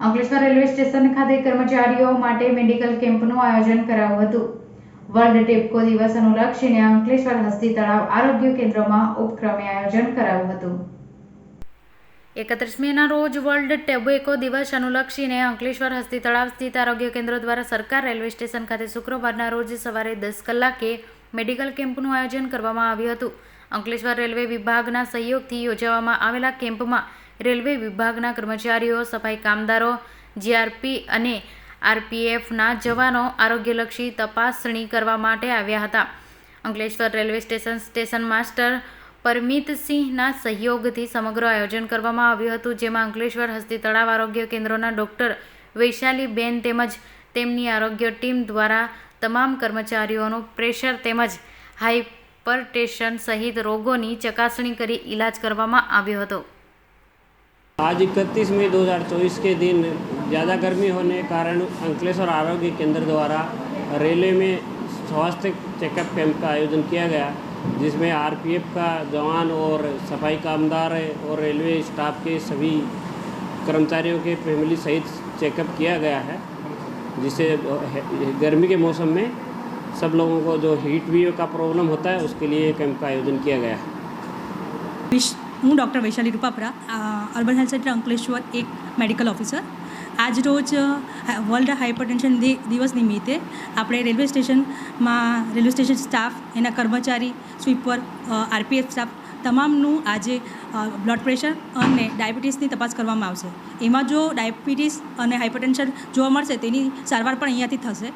Ankleshwar railway station ખાતે કર્મચારીઓ માટે મેડિકલ કેમ્પનું આયોજન કરાયું હતું. વર્લ્ડ ટેબકો દિવસ અનુલક્ષીને અંકલેશ્વર હસ્તી તળાવ આરોગ્ય કેન્દ્રમાં ઉપક્રમે આયોજન કરાયું હતું. 31 મેના રોજ વર્લ્ડ ટેબકો દિવસ અનુલક્ષીને અંકલેશ્વર હસ્તી તળાવ સ્થિત આરોગ્ય કેન્દ્ર દ્વારા સરકાર રેલવે સ્ટેશન ખાતે શુક્રવારના રોજ સવારે 10 કલાકે મેડિકલ કેમ્પનું આયોજન કરવામાં આવ્યું હતું. અંકલેશ્વર રેલવે વિભાગના સહયોગથી યોજવામાં આવેલા કેમ્પમાં રેલવે વિભાગના કર્મચારીઓ, સફાઈ કામદારો, જીઆરપી અને આરપીએફના જવાનો આરોગ્યલક્ષી તપાસણી કરવા માટે આવ્યા હતા. અંકલેશ્વર રેલવે સ્ટેશન માસ્ટર પરમિતસિંહના સહયોગથી સમગ્ર આયોજન કરવામાં આવ્યું હતું, જેમાં અંકલેશ્વર હસ્તી તળાવ આરોગ્ય કેન્દ્રના ડોક્ટર વૈશાલીબેન તેમજ તેમની આરોગ્ય ટીમ દ્વારા તમામ કર્મચારીઓનું પ્રેશર તેમજ હાઇપરટેન્શન સહિત રોગોની ચકાસણી કરી ઇલાજ કરવામાં આવ્યો હતો. आज 31 मई 2024 के दिन ज़्यादा गर्मी होने के कारण अंकलेश्वर आरोग्य केंद्र द्वारा रेलवे में स्वास्थ्य चेकअप कैंप का आयोजन किया गया, जिसमें आरपीएफ का जवान और सफाई कामदार और रेलवे स्टाफ के सभी कर्मचारियों के फैमिली सहित चेकअप किया गया है, जिससे गर्मी के मौसम में सब लोगों को जो हीट वेव का प्रॉब्लम होता है उसके लिए कैंप का आयोजन किया गया है. હું doctor Vaishali Rupapara, urban health centre Ankleshwar એક મેડિકલ ઓફિસર. આજ રોજ વર્લ્ડ હાઇપરટેન્શન દિવસ નિમિત્તે આપણે રેલવે સ્ટેશન સ્ટાફ, એના કર્મચારી, સ્વીપર, આરપીએફ સ્ટાફ તમામનું આજે બ્લડ પ્રેશર અને ડાયાબિટીસની તપાસ કરવામાં આવશે. એમાં જો ડાયાબિટીસ અને હાઇપરટેન્શન જોવા મળશે તેની સારવાર પણ અહીંયાથી થશે.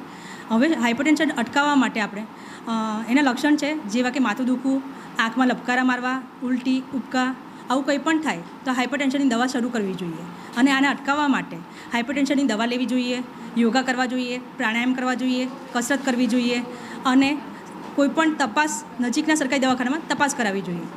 હવે હાઇપરટેન્શન અટકાવવા માટે આપણે એના લક્ષણ છે જેવા કે માથું દુખવું, આંખમાં લપકારા મારવા, ઉલટી, ઉબકા, આવું કંઈ પણ થાય તો હાઇપરટેન્શનની દવા શરૂ કરવી જોઈએ. અને આને અટકાવવા માટે હાઇપરટેન્શનની દવા લેવી જોઈએ, યોગા કરવા જોઈએ, પ્રાણાયામ કરવા જોઈએ, કસરત કરવી જોઈએ અને કોઈપણ તપાસ નજીકના સરકારી દવાખાનામાં તપાસ કરાવવી જોઈએ.